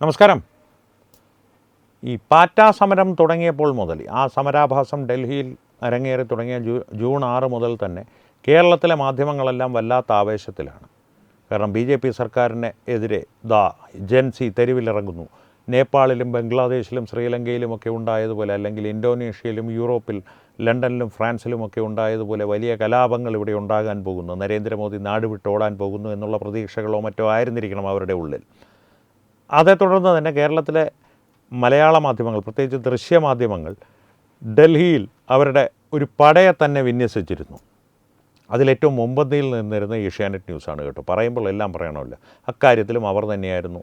നമസ്കാരം. ഈ പാറ്റാ സമരം തുടങ്ങിയപ്പോൾ മുതൽ ആ സമരാഭാസം ഡൽഹിയിൽ അരങ്ങേറി തുടങ്ങിയ ജൂൺ 6 മുതൽ തന്നെ കേരളത്തിലെ മാധ്യമങ്ങളെല്ലാം വല്ലാത്ത ആവേശത്തിലാണ്. കാരണം BJP സർക്കാരിന് എതിരെ ജെൻസി തെരുവിലിറങ്ങുന്നു. നേപ്പാളിലും ബംഗ്ലാദേശിലും ശ്രീലങ്കയിലുമൊക്കെ ഉണ്ടായതുപോലെ, അല്ലെങ്കിൽ ഇന്തോനേഷ്യയിലും യൂറോപ്പിൽ ലണ്ടനിലും ഫ്രാൻസിലുമൊക്കെ ഉണ്ടായതുപോലെ വലിയ കലാപങ്ങൾ ഇവിടെ ഉണ്ടാകാൻ പോകുന്നു, നരേന്ദ്രമോദി നാട് വിട്ടോടാൻ പോകുന്നു എന്നുള്ള പ്രതീക്ഷകളോ മറ്റോ ആയിരുന്നിരിക്കണം അവരുടെ ഉള്ളിൽ. അതേ തുടർന്ന് തന്നെ കേരളത്തിലെ മലയാള മാധ്യമങ്ങൾ, പ്രത്യേകിച്ച് ദൃശ്യമാധ്യമങ്ങൾ, ഡൽഹിയിൽ അവരുടെ ഒരു പടയെ തന്നെ വിന്യസിച്ചിരുന്നു. അതിലേറ്റവും മുമ്പന്തിയിൽ നിന്നിരുന്ന ഏഷ്യാനെറ്റ് ന്യൂസാണ് കേട്ടോ. പറയുമ്പോൾ എല്ലാം പറയണമല്ലോ. അക്കാര്യത്തിലും അവർ തന്നെയായിരുന്നു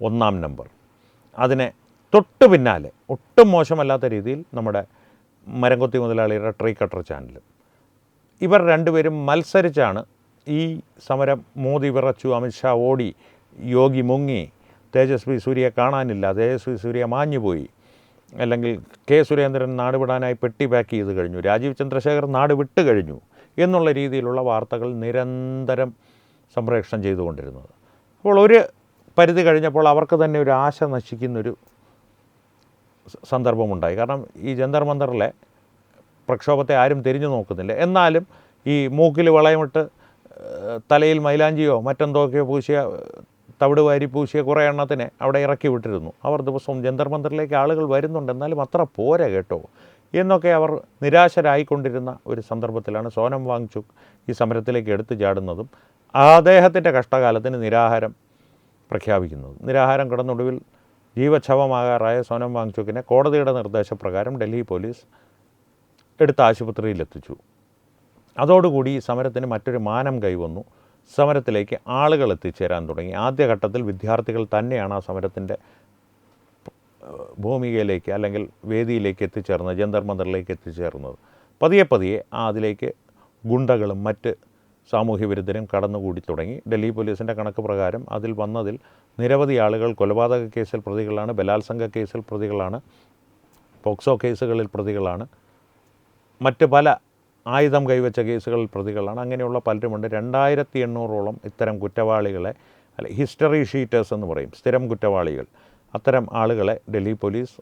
ഒന്നാം നമ്പർ. അതിനെ തൊട്ട് പിന്നാലെ ഒട്ടും മോശമല്ലാത്ത രീതിയിൽ നമ്മുടെ മരംകൊത്തി മുതലാളിയുടെ ട്രീ കട്ടർ ചാനൽ. ഇവർ രണ്ടുപേരും മത്സരിച്ചാണ് ഈ സമരം. മോദി വിറച്ചു, അമിത്ഷാ ഓടി, യോഗി മുങ്ങി, തേജസ്വി സൂര്യയെ കാണാനില്ല, തേജസ്വി സൂര്യ മാഞ്ഞുപോയി, അല്ലെങ്കിൽ കെ സുരേന്ദ്രൻ നാട് വിടാനായി പെട്ടി പാക്ക് ചെയ്ത് കഴിഞ്ഞു, രാജീവ് ചന്ദ്രശേഖർ നാട് വിട്ട് കഴിഞ്ഞു എന്നുള്ള രീതിയിലുള്ള വാർത്തകൾ നിരന്തരം സംപ്രേഷണം ചെയ്തുകൊണ്ടിരുന്നത്. അപ്പോൾ ഒരു പരിധി കഴിഞ്ഞപ്പോൾ അവർക്ക് തന്നെ ഒരു ആശ നശിക്കുന്നൊരു സന്ദർഭമുണ്ടായി. കാരണം ഈ ജന്തർ മന്ദറിലെ പ്രക്ഷോഭത്തെ ആരും തിരിഞ്ഞു നോക്കുന്നില്ല. എന്നാലും ഈ മൂക്കിൽ വളയമിട്ട് തലയിൽ മൈലാഞ്ചിയോ മറ്റെന്തൊക്കെയോ പൂശിയ, തവിട് വാരി പൂശിയ കുറേ എണ്ണത്തിനെ അവിടെ ഇറക്കി വിട്ടിരുന്നു. അവർ ദിവസവും ജന്തർ മന്ദറിലേക്ക് ആളുകൾ വരുന്നുണ്ട്, എന്നാലും അത്ര പോരാ കേട്ടോ എന്നൊക്കെ അവർ നിരാശരായിക്കൊണ്ടിരുന്ന ഒരു സന്ദർഭത്തിലാണ് സോനം വാങ്ചുക് ഈ സമരത്തിലേക്ക് എടുത്തു ചാടുന്നതും അദ്ദേഹത്തിൻ്റെ കഷ്ടകാലത്തിന് നിരാഹാരം പ്രഖ്യാപിക്കുന്നതും. നിരാഹാരം കിടന്നൊടുവിൽ ജീവച്ഛവമാകാറായ സോനം വാങ്ചുക്കിനെ കോടതിയുടെ നിർദ്ദേശപ്രകാരം ഡൽഹി പോലീസ് എടുത്ത് ആശുപത്രിയിലെത്തിച്ചു. അതോടുകൂടി ഈ സമരത്തിന് മറ്റൊരു മാനം കൈവന്നു. സമരത്തിലേക്ക് ആളുകൾ എത്തിച്ചേരാൻ തുടങ്ങി. ആദ്യഘട്ടത്തിൽ വിദ്യാർത്ഥികൾ തന്നെയാണ് ആ സമരത്തിൻ്റെ ഭൂമികയിലേക്ക് അല്ലെങ്കിൽ വേദിയിലേക്ക് എത്തിച്ചേർന്നത്, ജന്തർ മന്ദറിലേക്ക് എത്തിച്ചേർന്നത്. പതിയെ പതിയെ അതിലേക്ക് ഗുണ്ടകളും മറ്റ് സാമൂഹ്യ വിരുദ്ധരും കടന്നുകൂടി തുടങ്ങി. ഡൽഹി പോലീസിൻ്റെ കണക്ക് പ്രകാരം അതിൽ വന്നതിൽ നിരവധി ആളുകൾ കൊലപാതക കേസിൽ പ്രതികളാണ്, ബലാത്സംഗ കേസിൽ പ്രതികളാണ്, പോക്സോ കേസുകളിൽ പ്രതികളാണ്, മറ്റ് പല ആയുധം കൈവച്ച കേസുകളിൽ പ്രതികളാണ്. അങ്ങനെയുള്ള പലരുമുണ്ട്. 2800ഓളം ഇത്തരം കുറ്റവാളികളെ, അല്ലെ ഹിസ്റ്ററി ഷീറ്റേഴ്സ് എന്ന് പറയും, സ്ഥിരം കുറ്റവാളികൾ, അത്തരം ആളുകളെ ഡൽഹി പോലീസ്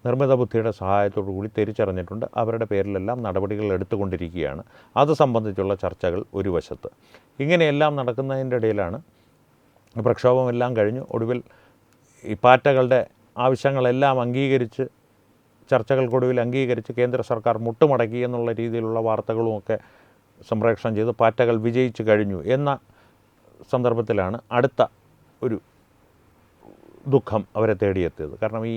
നിർമ്മിത ബുദ്ധിയുടെ സഹായത്തോടു കൂടി തിരിച്ചറിഞ്ഞിട്ടുണ്ട്. അവരുടെ പേരിലെല്ലാം നടപടികൾ എടുത്തുകൊണ്ടിരിക്കുകയാണ്. അത് സംബന്ധിച്ചുള്ള ചർച്ചകൾ ഒരു വശത്ത്. ഇങ്ങനെയെല്ലാം നടക്കുന്നതിൻ്റെ ഇടയിലാണ് പ്രക്ഷോഭമെല്ലാം കഴിഞ്ഞു ഒടുവിൽ ഈ പാറ്റകളുടെ ആവശ്യങ്ങളെല്ലാം അംഗീകരിച്ച്, ചർച്ചകൾക്കൊടുവിൽ അംഗീകരിച്ച് കേന്ദ്ര സർക്കാർ മുട്ടുമടക്കി എന്നുള്ള രീതിയിലുള്ള വാർത്തകളുമൊക്കെ സംപ്രേഷണം ചെയ്ത് പാറ്റകൾ വിജയിച്ചു കഴിഞ്ഞു എന്ന സന്ദർഭത്തിലാണ് അടുത്ത ഒരു ദുഃഖം അവരെ തേടിയെത്തിയത്. കാരണം ഈ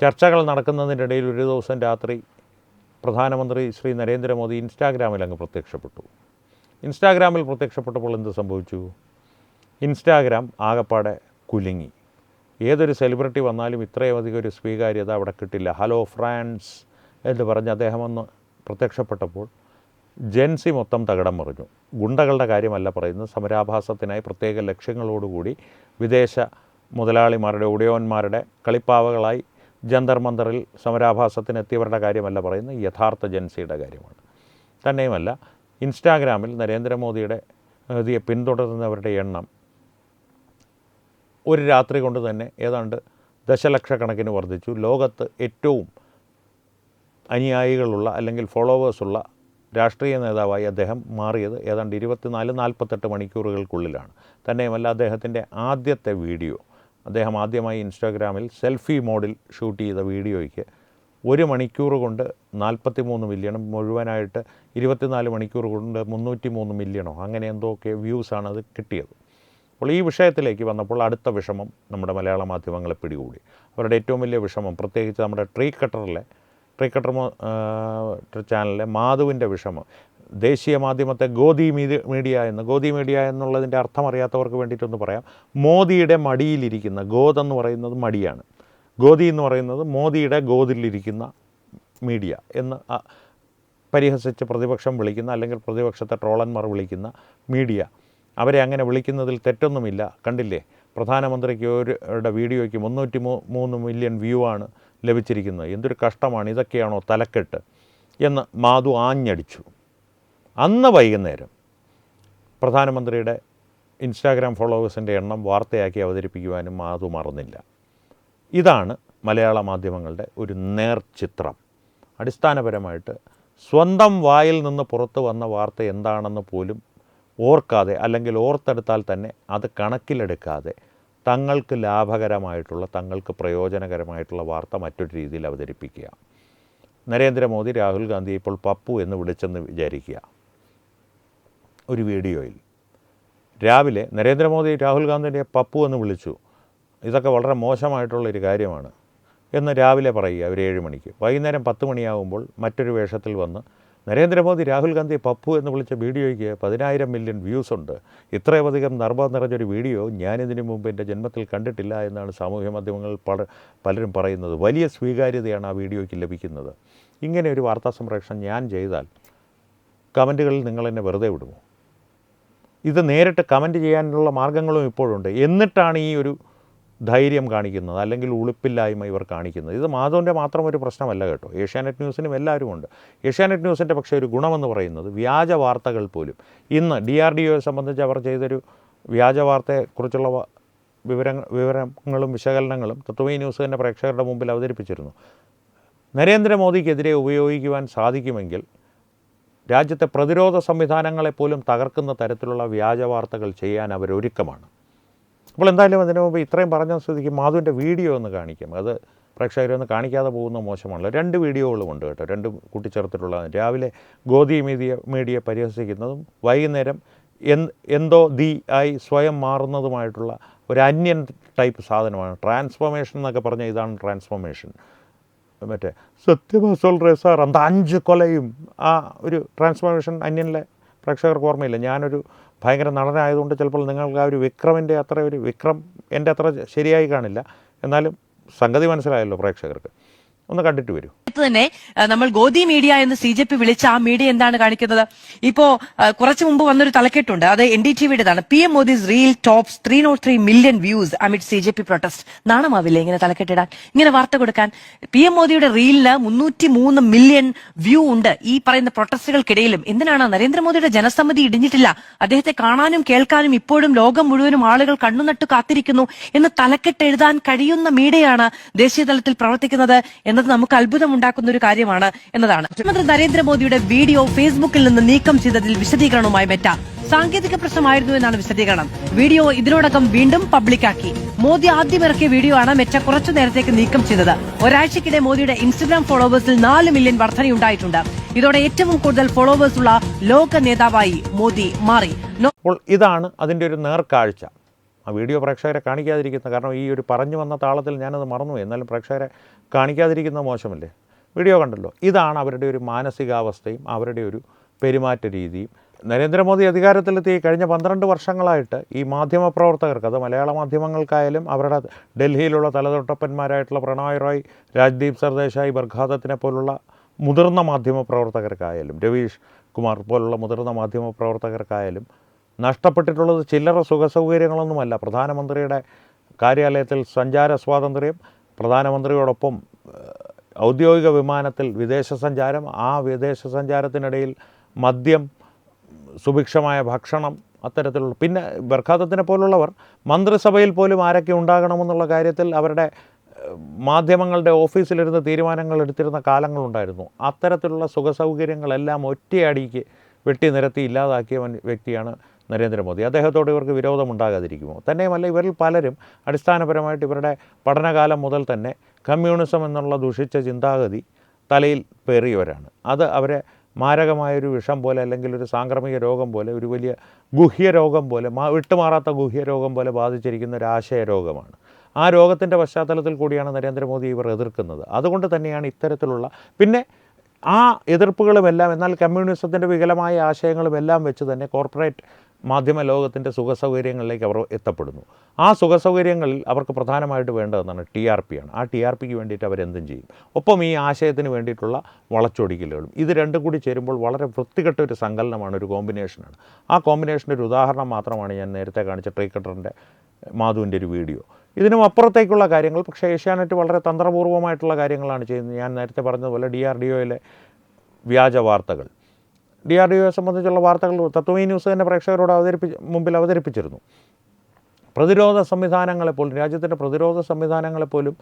ചർച്ചകൾ നടക്കുന്നതിനിടയിൽ ഒരു ദിവസം രാത്രി പ്രധാനമന്ത്രി ശ്രീ നരേന്ദ്രമോദി ഇൻസ്റ്റാഗ്രാമിൽ അങ്ങ് പ്രത്യക്ഷപ്പെട്ടു. ഇൻസ്റ്റാഗ്രാമിൽ പ്രത്യക്ഷപ്പെട്ടപ്പോൾ എന്ത് സംഭവിച്ചു? ഇൻസ്റ്റാഗ്രാം ആകപ്പാടെ കുലുങ്ങി. ഏതൊരു സെലിബ്രിറ്റി വന്നാലും ഇത്രയും അധികം ഒരു സ്വീകാര്യത അവിടെ കിട്ടില്ല. ഹലോ ഫ്രാൻസ് എന്ന് പറഞ്ഞ് അദ്ദേഹം ഒന്ന് പ്രത്യക്ഷപ്പെട്ടപ്പോൾ ജെൻസി മൊത്തം തകിടം മറിഞ്ഞു. ഗുണ്ടകളുടെ കാര്യമല്ല പറയുന്നത്, സമരാഭാസത്തിനായി പ്രത്യേക ലക്ഷ്യങ്ങളോടുകൂടി വിദേശ മുതലാളിമാരുടെ, ഉടയോന്മാരുടെ കളിപ്പാവകളായി ജന്തർ മന്ദറിൽ സമരാഭാസത്തിനെത്തിയവരുടെ കാര്യമല്ല പറയുന്നത്, യഥാർത്ഥ ജെൻസിയുടെ കാര്യമാണ്. തന്നെയുമല്ല, ഇൻസ്റ്റാഗ്രാമിൽ നരേന്ദ്രമോദിയുടെ പിന്തുടരുന്നവരുടെ എണ്ണം ഒരു രാത്രി കൊണ്ട് തന്നെ ഏതാണ്ട് ദശലക്ഷക്കണക്കിന് വർദ്ധിച്ചു. ലോകത്ത് ഏറ്റവും അനുയായികളുള്ള അല്ലെങ്കിൽ ഫോളോവേഴ്സുള്ള രാഷ്ട്രീയ നേതാവായി അദ്ദേഹം മാറിയത് ഏതാണ്ട് 24-48 മണിക്കൂറുകൾക്കുള്ളിലാണ്. തന്നെയുമല്ല, അദ്ദേഹത്തിൻ്റെ ആദ്യത്തെ വീഡിയോ, അദ്ദേഹം ആദ്യമായി ഇൻസ്റ്റാഗ്രാമിൽ സെൽഫി മോഡിൽ ഷൂട്ട് ചെയ്ത വീഡിയോയ്ക്ക് 1 മണിക്കൂർ കൊണ്ട് 43 മില്യണും, മുഴുവനായിട്ട് 24 മണിക്കൂർ കൊണ്ട് 303 മില്യണോ അങ്ങനെ എന്തൊക്കെ വ്യൂസാണ് അത് കിട്ടിയത്. അപ്പോൾ ഈ വിഷയത്തിലേക്ക് വന്നപ്പോൾ അടുത്ത വിഷമം നമ്മുടെ മലയാള മാധ്യമങ്ങളെ പിടികൂടി. അവരുടെ ഏറ്റവും വലിയ വിഷമം, പ്രത്യേകിച്ച് നമ്മുടെ ട്രീ കട്ടർ ചാനലിലെ മാധുവിൻ്റെ വിഷമം, ദേശീയ മാധ്യമത്തെ ഗോദി മീഡിയ എന്നുള്ളതിൻ്റെ അർത്ഥം അറിയാത്തവർക്ക് വേണ്ടിയിട്ടൊന്ന് പറയാം. മോദിയുടെ മടിയിലിരിക്കുന്ന, ഗോദ് എന്ന് പറയുന്നത് മടിയാണ്, ഗോദി എന്ന് പറയുന്നത് മോദിയുടെ ഗോദിലിരിക്കുന്ന മീഡിയ എന്ന് പരിഹസിച്ച് പ്രതിപക്ഷം വിളിക്കുന്ന, അല്ലെങ്കിൽ പ്രതിപക്ഷത്തെ ട്രോളന്മാർ വിളിക്കുന്ന മീഡിയ, അവരെ അങ്ങനെ വിളിക്കുന്നതിൽ തെറ്റൊന്നുമില്ല. കണ്ടില്ലേ, പ്രധാനമന്ത്രിക്ക് ഒരു വീഡിയോയ്ക്ക് 303 മില്യൺ വ്യൂ ആണ് ലഭിച്ചിരിക്കുന്നത്. എന്തൊരു കഷ്ടമാണ്, ഇതൊക്കെയാണോ തലക്കെട്ട് എന്ന് മാധു ആഞ്ഞടിച്ചു. അന്ന് വൈകുന്നേരം പ്രധാനമന്ത്രിയുടെ ഇൻസ്റ്റാഗ്രാം ഫോളോവേഴ്സിൻ്റെ എണ്ണം വാർത്തയാക്കി അവതരിപ്പിക്കുവാനും മാധു മറന്നില്ല. ഇതാണ് മലയാള മാധ്യമങ്ങളുടെ ഒരു നേർചിത്രം. അടിസ്ഥാനപരമായിട്ട് സ്വന്തം വായിൽ നിന്ന് പുറത്തു വന്ന വാർത്ത എന്താണെന്ന് പോലും ഓർക്കാതെ, അല്ലെങ്കിൽ ഓർത്തെടുത്താൽ തന്നെ അത് കണക്കിലെടുക്കാതെ, തങ്ങൾക്ക് ലാഭകരമായിട്ടുള്ള, തങ്ങൾക്ക് പ്രയോജനകരമായിട്ടുള്ള വാർത്ത മറ്റൊരു രീതിയിൽ അവതരിപ്പിക്കുക. നരേന്ദ്രമോദി രാഹുൽ ഗാന്ധിയെ ഇപ്പോൾ പപ്പു എന്ന് വിളിച്ചെന്ന് വിചാരിക്കുക. ഒരു വീഡിയോയിൽ രാവിലെ നരേന്ദ്രമോദി രാഹുൽ ഗാന്ധിയെ പപ്പു എന്ന് വിളിച്ചു, ഇതൊക്കെ വളരെ മോശമായിട്ടുള്ളൊരു കാര്യമാണ് എന്ന് രാവിലെ പറയുക ഒരു 7 മണിക്ക്. വൈകുന്നേരം 10 മണിയാകുമ്പോൾ മറ്റൊരു വേഷത്തിൽ വന്ന് നരേന്ദ്രമോദി രാഹുൽ ഗാന്ധിയെ പപ്പു എന്ന് വിളിച്ച വീഡിയോയ്ക്ക് 10,000 മില്യൺ വ്യൂസ് ഉണ്ട്, ഇത്രയധികം നർമ്മം നിറഞ്ഞൊരു വീഡിയോ ഞാനിതിനു മുമ്പ് എൻ്റെ ജന്മത്തിൽ കണ്ടിട്ടില്ല എന്നാണ് സാമൂഹ്യ മാധ്യമങ്ങളിൽ പലരും പറയുന്നത്. വലിയ സ്വീകാര്യതയാണ് ആ വീഡിയോയ്ക്ക് ലഭിക്കുന്നത്. ഇങ്ങനെ ഒരു വാർത്താ സംപ്രേഷണം ഞാൻ ചെയ്താൽ കമൻറ്റുകളിൽ നിങ്ങളെന്നെ വെറുതെ വിടുമോ? ഇത് നേരിട്ട് കമൻറ്റ് ചെയ്യാനുള്ള മാർഗ്ഗങ്ങളും ഇപ്പോഴുണ്ട്. എന്നിട്ടാണ് ഈ ഒരു ധൈര്യം കാണിക്കുന്നത്, അല്ലെങ്കിൽ ഉളുപ്പില്ലായ്മ ഇവർ കാണിക്കുന്നത്. ഇത് മാധവൻ്റെ മാത്രം ഒരു പ്രശ്നമല്ല കേട്ടോ, ഏഷ്യാനെറ്റ് ന്യൂസിനും എല്ലാവരും ഉണ്ട്. ഏഷ്യാനെറ്റ് ന്യൂസിൻ്റെ പക്ഷേ ഒരു ഗുണമെന്ന് പറയുന്നത് വ്യാജ വാർത്തകൾ പോലും ഇന്ന് DRDOയെ സംബന്ധിച്ച് അവർ ചെയ്തൊരു വ്യാജ വാർത്തയെക്കുറിച്ചുള്ള വിവരങ്ങളും വിശകലനങ്ങളും തത്വമയി ന്യൂസ് തന്നെ പ്രേക്ഷകരുടെ മുമ്പിൽ അവതരിപ്പിച്ചിരുന്നു. നരേന്ദ്രമോദിക്കെതിരെ ഉപയോഗിക്കുവാൻ സാധിക്കുമെങ്കിൽ രാജ്യത്തെ പ്രതിരോധ സംവിധാനങ്ങളെപ്പോലും തകർക്കുന്ന തരത്തിലുള്ള വ്യാജ വാർത്തകൾ ചെയ്യാൻ അവരൊരുക്കമാണ്. അപ്പോൾ എന്തായാലും അതിനു മുമ്പ് ഇത്രയും പറഞ്ഞ സ്ഥിതിക്ക് മാധുവിൻ്റെ വീഡിയോ ഒന്ന് കാണിക്കാം. അത് പ്രേക്ഷകരൊന്ന് കാണിക്കാതെ പോകുന്ന മോശമാണല്ലോ. 2 വീഡിയോകളുമുണ്ട് കേട്ടോ, 2 കൂട്ടിച്ചേർത്തിട്ടുള്ള. രാവിലെ ഗോദി മീഡിയ പരിഹസിക്കുന്നതും വൈകുന്നേരം എന്തോ ആയി സ്വയം മാറുന്നതുമായിട്ടുള്ള ഒരു അന്യൻ ടൈപ്പ് സാധനമാണ്. ട്രാൻസ്ഫോർമേഷൻ എന്നൊക്കെ പറഞ്ഞാൽ ഇതാണ് ട്രാൻസ്ഫോർമേഷൻ. മറ്റേ സത്യമാസോൾ സാർ അന്ത 5 കൊലയും ആ ഒരു ട്രാൻസ്ഫോർമേഷൻ അന്യനിലെ പ്രേക്ഷകർക്ക് ഓർമ്മയില്ല. ഞാനൊരു ഭയങ്കര നടനായതുകൊണ്ട് ചിലപ്പോൾ നിങ്ങൾക്ക് ആ ഒരു വിക്രമിൻ്റെ അത്ര ഒരു വിക്രം എൻ്റെ അത്ര ശരിയായി കാണില്ല, എന്നാലും സംഗതി മനസ്സിലായല്ലോ പ്രേക്ഷകർക്ക്. ഒന്ന് കണ്ടിട്ട് വരൂ. തന്നെ നമ്മൾ ഗോദി മീഡിയ എന്ന് CJP വിളിച്ച ആ മീഡിയ എന്താണ് കാണിക്കുന്നത്? ഇപ്പോ കുറച്ചു മുമ്പ് വന്നൊരു തലക്കെട്ടുണ്ട്, അത് NDTVയുടേതാണ്. PM Modi's reel tops 303 million views amid CJP protest. നാണമാവില്ലേ ഇങ്ങനെ തലക്കെട്ടിടാൻ, ഇങ്ങനെ വാർത്ത കൊടുക്കാൻ? PM മോദിയുടെ റീലിന് 303 മില്യൺ വ്യൂ ഉണ്ട് ഈ പറയുന്ന പ്രൊട്ടസ്റ്റുകൾക്കിടയിലും. എന്തിനാണ്? നരേന്ദ്രമോദിയുടെ ജനസമ്മതി ഇടിഞ്ഞിട്ടില്ല, അദ്ദേഹത്തെ കാണാനും കേൾക്കാനും ഇപ്പോഴും ലോകം മുഴുവനും ആളുകൾ കണ്ണുനട്ടു കാത്തിരിക്കുന്നു എന്ന് തലക്കെട്ട് എഴുതാൻ കഴിയുന്ന മീഡിയയാണ് ദേശീയ തലത്തിൽ പ്രവർത്തിക്കുന്നത് എന്നത് നമുക്ക് അത്ഭുതമുണ്ടാക്കുന്ന ഒരു കാര്യമാണ് എന്നതാണ്. പ്രധാനമന്ത്രി നരേന്ദ്രമോദിയുടെ വീഡിയോ ഫേസ്ബുക്കിൽ നിന്ന് നീക്കം ചെയ്തതിൽ വിശദീകരണവുമായി മെറ്റ. സാങ്കേതിക പ്രശ്നമായിരുന്നു എന്നാണ് വിശദീകരണം. വീഡിയോ ഇതിനോടകം വീണ്ടും പബ്ലിക്കാക്കി. മോദി ആദ്യം ഇറക്കിയ വീഡിയോ ആണ് മെറ്റ കുറച്ചു നേരത്തേക്ക് നീക്കം ചെയ്തത്. ഒരാഴ്ചക്കിടെ മോദിയുടെ ഇൻസ്റ്റഗ്രാം ഫോളോവേഴ്സിൽ 4 മില്യൺ വർധനയുണ്ടായിട്ടുണ്ട്. ഇതോടെ ഏറ്റവും കൂടുതൽ ഫോളോവേഴ്സ് ഉള്ള ലോക നേതാവായി മോദി മാറി. ഇതാണ് അതിൻ്റെ ഒരു നേർക്കാഴ്ച. ആ വീഡിയോ പ്രേക്ഷകരെ കാണിക്കാതിരിക്കുന്നത്, കാരണം ഈ ഒരു പറഞ്ഞു വന്ന താളത്തിൽ ഞാനത് മറന്നു, എന്നാലും പ്രേക്ഷകരെ കാണിക്കാതിരിക്കുന്നത് മോശമല്ലേ? വീഡിയോ കണ്ടല്ലോ. ഇതാണ് അവരുടെ ഒരു മാനസികാവസ്ഥയും അവരുടെ ഒരു പെരുമാറ്റ രീതിയും. നരേന്ദ്രമോദി അധികാരത്തിലെത്തി കഴിഞ്ഞ 12 വർഷങ്ങളായിട്ട് ഈ മാധ്യമപ്രവർത്തകർക്ക്, അത് മലയാള മാധ്യമങ്ങൾക്കായാലും അവരുടെ ഡൽഹിയിലുള്ള തലതൊട്ടപ്പന്മാരായിട്ടുള്ള പ്രണോയ് റോയ്, രാജ്ദീപ് സർദേശായി, ബർഖാദത്തിനെ പോലുള്ള മുതിർന്ന മാധ്യമപ്രവർത്തകർക്കായാലും, രവീഷ് കുമാർ പോലുള്ള മുതിർന്ന മാധ്യമപ്രവർത്തകർക്കായാലും നഷ്ടപ്പെട്ടിട്ടുള്ളത് ചില്ലറ സുഖസൗകര്യങ്ങളൊന്നുമല്ല. പ്രധാനമന്ത്രിയുടെ കാര്യാലയത്തിൽ സഞ്ചാര സ്വാതന്ത്ര്യം, പ്രധാനമന്ത്രിയോടൊപ്പം ഔദ്യോഗിക വിമാനത്തിൽ വിദേശ സഞ്ചാരം, ആ വിദേശ സഞ്ചാരത്തിനിടയിൽ മദ്യം, സുഭിക്ഷമായ ഭക്ഷണം, അത്തരത്തിലുള്ള. പിന്നെ ബർഖാദത്തിനെ പോലുള്ളവർ മന്ത്രിസഭയിൽ പോലും ആരൊക്കെ ഉണ്ടാകണമെന്നുള്ള കാര്യത്തിൽ അവരുടെ മാധ്യമങ്ങളുടെ ഓഫീസിലിരുന്ന് തീരുമാനങ്ങൾ എടുത്തിരുന്ന കാലങ്ങളുണ്ടായിരുന്നു. അത്തരത്തിലുള്ള സുഖസൗകര്യങ്ങളെല്ലാം ഒറ്റയടിക്ക് വെട്ടി നിരത്തി ഇല്ലാതാക്കിയ വ്യക്തിയാണ് നരേന്ദ്രമോദി. അദ്ദേഹത്തോട് ഇവർക്ക് വിരോധമുണ്ടാകാതിരിക്കുമോ? തന്നെയുമല്ല, ഇവരിൽ പലരും അടിസ്ഥാനപരമായിട്ട് ഇവരുടെ പഠനകാലം മുതൽ തന്നെ കമ്മ്യൂണിസം എന്നുള്ള ദുഷിച്ച ചിന്താഗതി തലയിൽ പേറിയവരാണ്. അത് അവരെ മാരകമായൊരു വിഷം പോലെ, അല്ലെങ്കിൽ ഒരു സാംക്രമിക രോഗം പോലെ, ഒരു വലിയ ഗുഹ്യരോഗം പോലെ, വിട്ടുമാറാത്ത ഗുഹ്യരോഗം പോലെ ബാധിച്ചിരിക്കുന്ന ഒരു ആശയരോഗമാണ്. ആ രോഗത്തിൻ്റെ പശ്ചാത്തലത്തിൽ കൂടിയാണ് നരേന്ദ്രമോദി ഇവർ എതിർക്കുന്നത്. അതുകൊണ്ട് തന്നെയാണ് ഇത്തരത്തിലുള്ള, പിന്നെ ആ എതിർപ്പുകളുമെല്ലാം, എന്നാൽ കമ്മ്യൂണിസത്തിൻ്റെ വികലമായ ആശയങ്ങളുമെല്ലാം വെച്ച് തന്നെ കോർപ്പറേറ്റ് മാധ്യമ ലോകത്തിൻ്റെ സുഖസൗകര്യങ്ങളിലേക്ക് അവർ എത്തപ്പെടുന്നു. ആ സുഖസൗകര്യങ്ങളിൽ അവർക്ക് പ്രധാനമായിട്ട് വേണ്ടതെന്നാണ് TRP ആണ്. ആ TRPക്ക് വേണ്ടിയിട്ട് അവരെന്തും ചെയ്യും. ഒപ്പം ഈ ആശയത്തിന് വേണ്ടിയിട്ടുള്ള വളച്ചൊടിക്കലുകളും. ഇത് രണ്ടും കൂടി ചേരുമ്പോൾ വളരെ വൃത്തികെട്ട ഒരു സങ്കലനമാണ്, ഒരു കോമ്പിനേഷനാണ്. ആ കോമ്പിനേഷൻ്റെ ഒരു ഉദാഹരണം മാത്രമാണ് ഞാൻ നേരത്തെ കാണിച്ച ട്രീ കട്ടറിൻ്റെ മാധുവിൻ്റെ ഒരു വീഡിയോ. ഇതിനും അപ്പുറത്തേക്കുള്ള കാര്യങ്ങൾ പക്ഷേ ഏഷ്യാനെറ്റ് വളരെ തന്ത്രപൂർവ്വമായിട്ടുള്ള കാര്യങ്ങളാണ് ചെയ്യുന്നത്. ഞാൻ നേരത്തെ പറഞ്ഞതുപോലെ DRDOയിലെ വ്യാജ വാർത്തകൾ, DRDOയെ സംബന്ധിച്ചുള്ള വാർത്തകൾ തത്വമയി ന്യൂസ് തന്നെ പ്രേക്ഷകരോട് മുമ്പിൽ അവതരിപ്പിച്ചിരുന്നു. പ്രതിരോധ സംവിധാനങ്ങളെപ്പോലും, രാജ്യത്തിൻ്റെ പ്രതിരോധ സംവിധാനങ്ങളെപ്പോലും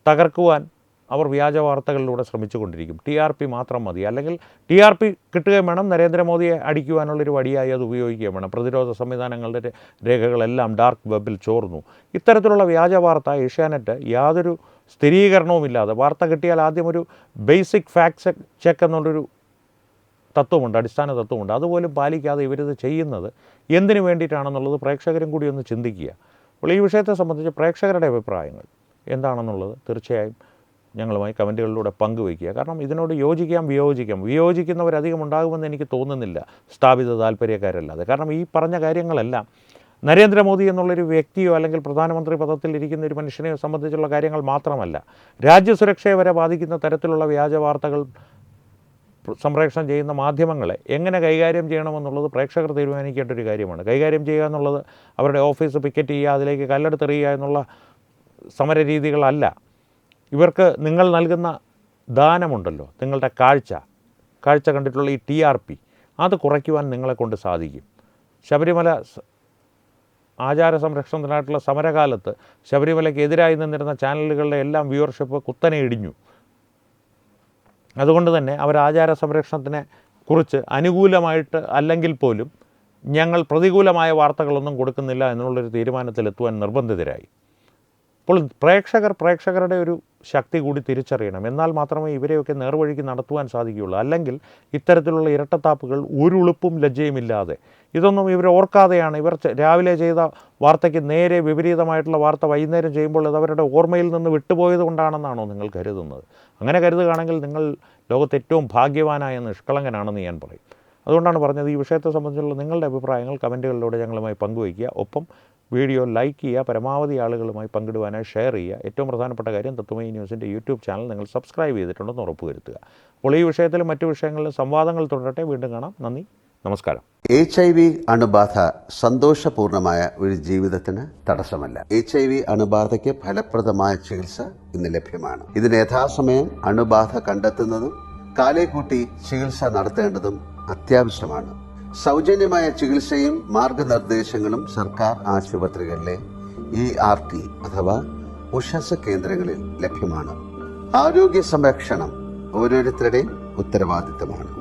തകർക്കുവാൻ അവർ വ്യാജ വാർത്തകളിലൂടെ ശ്രമിച്ചുകൊണ്ടിരിക്കും. TRP മാത്രം മതി, അല്ലെങ്കിൽ TRP കിട്ടുകയും വേണം, നരേന്ദ്രമോദിയെ അടിക്കുവാനുള്ളൊരു വടിയായി അത് ഉപയോഗിക്കുകയും വേണം. പ്രതിരോധ സംവിധാനങ്ങളുടെ രേഖകളെല്ലാം ഡാർക്ക് വെബിൽ ചോർന്നു. ഇത്തരത്തിലുള്ള വ്യാജ വാർത്ത ഏഷ്യാനെറ്റ് യാതൊരു സ്ഥിരീകരണവുമില്ലാതെ, വാർത്ത കിട്ടിയാൽ ആദ്യം ഒരു ബേസിക് ഫാക്ട് ചെക്ക് എന്നുള്ളൊരു തത്വമുണ്ട്, അടിസ്ഥാന തത്വമുണ്ട്, അതുപോലും പാലിക്കാതെ ഇവരിത് ചെയ്യുന്നത് എന്തിനു വേണ്ടിയിട്ടാണെന്നുള്ളത് പ്രേക്ഷകരും കൂടി ഒന്ന് ചിന്തിക്കുക. അപ്പോൾ ഈ വിഷയത്തെ സംബന്ധിച്ച് പ്രേക്ഷകരുടെ അഭിപ്രായങ്ങൾ എന്താണെന്നുള്ളത് തീർച്ചയായും ഞങ്ങളുമായി കമൻറ്റുകളിലൂടെ പങ്കുവയ്ക്കുക. കാരണം ഇതിനോട് യോജിക്കാം, വിയോജിക്കുന്നവരധികം ഉണ്ടാകുമെന്ന് എനിക്ക് തോന്നുന്നില്ല, സ്ഥാപിത താല്പര്യക്കാരല്ലാതെ. കാരണം ഈ പറഞ്ഞ കാര്യങ്ങളെല്ലാം നരേന്ദ്രമോദി എന്നുള്ളൊരു വ്യക്തിയോ അല്ലെങ്കിൽ പ്രധാനമന്ത്രി പദത്തിൽ ഇരിക്കുന്ന ഒരു മനുഷ്യനെയോ സംബന്ധിച്ചുള്ള കാര്യങ്ങൾ മാത്രമല്ല, രാജ്യസുരക്ഷയെ വരെ ബാധിക്കുന്ന തരത്തിലുള്ള വ്യാജ വാർത്തകൾ സംപ്രേഷണം ചെയ്യുന്ന മാധ്യമങ്ങളെ എങ്ങനെ കൈകാര്യം ചെയ്യണമെന്നുള്ളത് പ്രേക്ഷകർ തീരുമാനിക്കേണ്ട ഒരു കാര്യമാണ്. കൈകാര്യം ചെയ്യുക എന്നുള്ളത് അവരുടെ ഓഫീസ് പിക്കറ്റ് ചെയ്യുക, അതിലേക്ക് കല്ലെടുത്തെറിയുക എന്നുള്ള സമരരീതികളല്ല. ഇവർക്ക് നിങ്ങൾ നൽകുന്ന ദാനമുണ്ടല്ലോ, നിങ്ങളുടെ കാഴ്ച കണ്ടിട്ടുള്ള ഈ TRP, അത് കുറയ്ക്കുവാൻ നിങ്ങളെക്കൊണ്ട് സാധിക്കും. ശബരിമല ആചാര സംരക്ഷണത്തിനായിട്ടുള്ള സമരകാലത്ത് ശബരിമലയ്ക്ക് എതിരായി നിന്നിരുന്ന ചാനലുകളുടെ എല്ലാം വ്യൂവർഷിപ്പ് കുത്തനെ ഇടിഞ്ഞു. അതുകൊണ്ട് തന്നെ അവർ ആചാര സംരക്ഷണത്തിനെ കുറിച്ച് അനുകൂലമായിട്ട് അല്ലെങ്കിൽ പോലും ഞങ്ങൾ പ്രതികൂലമായ വാർത്തകളൊന്നും കൊടുക്കുന്നില്ല എന്നുള്ളൊരു തീരുമാനത്തിലെത്തുവാൻ നിർബന്ധിതരായി. അപ്പോൾ പ്രേക്ഷകരുടെ ഒരു ശക്തി കൂടി തിരിച്ചറിയണം. എന്നാൽ മാത്രമേ ഇവരെയൊക്കെ നേർവഴിക്ക് നടത്തുവാൻ സാധിക്കുകയുള്ളൂ. അല്ലെങ്കിൽ ഇത്തരത്തിലുള്ള ഇരട്ടത്താപ്പുകൾ ഒരു ഉളുപ്പും ലജ്ജയുമില്ലാതെ, ഇതൊന്നും ഇവർ ഓർക്കാതെയാണ്, ഇവർ രാവിലെ ചെയ്ത വാർത്തയ്ക്ക് നേരെ വിപരീതമായിട്ടുള്ള വാർത്ത വൈകുന്നേരം ചെയ്യുമ്പോൾ അത് അവരുടെ ഓർമ്മയിൽ നിന്ന് വിട്ടുപോയത് കൊണ്ടാണെന്നാണോ നിങ്ങൾ കരുതുന്നത്? അങ്ങനെ കരുതുകയാണെങ്കിൽ നിങ്ങൾ ലോകത്തെ ഏറ്റവും ഭാഗ്യവാനായ നിഷ്കളങ്കനാണെന്ന് ഞാൻ പറയും. അതുകൊണ്ടാണ് പറഞ്ഞത്, ഈ വിഷയത്തെ സംബന്ധിച്ചുള്ള നിങ്ങളുടെ അഭിപ്രായങ്ങൾ കമൻറ്റുകളിലൂടെ ഞങ്ങളുമായി പങ്കുവയ്ക്കുക. ഒപ്പം വീഡിയോ ലൈക്ക് ചെയ്യുക, പരമാവധി ആളുകളുമായി പങ്കിടുവാനായി ഷെയർ ചെയ്യുക. ഏറ്റവും പ്രധാനപ്പെട്ട കാര്യം, തത്വമയി ന്യൂസിൻ്റെ യൂട്യൂബ് ചാനൽ നിങ്ങൾ സബ്സ്ക്രൈബ് ചെയ്തിട്ടുണ്ടെന്ന് ഉറപ്പുവരുത്തുക. അപ്പോൾ ഈ വിഷയത്തിലും മറ്റു വിഷയങ്ങളിലും സംവാദങ്ങൾ തുടരട്ടെ. വീണ്ടും കാണാം. നന്ദി, നമസ്കാരം. HIV അണുബാധ സന്തോഷപൂർണമായ ഒരു ജീവിതത്തിന് തടസ്സമല്ല. HIV അണുബാധയ്ക്ക് ഫലപ്രദമായ ചികിത്സ ഇന്ന് ലഭ്യമാണ്. ഇതിന് യഥാസമയം അണുബാധ കണ്ടെത്തുന്നതും കാലേക്കൂട്ടി ചികിത്സ നടത്തേണ്ടതും അത്യാവശ്യമാണ്. സൗജന്യമായ ചികിത്സയും മാർഗനിർദ്ദേശങ്ങളും സർക്കാർ ആശുപത്രികളിലെ ERT അഥവാ ഉഷസ് കേന്ദ്രങ്ങളിൽ ലഭ്യമാണ്. ആരോഗ്യ സംരക്ഷണം ഓരോരുത്തരുടെയും ഉത്തരവാദിത്തമാണ്.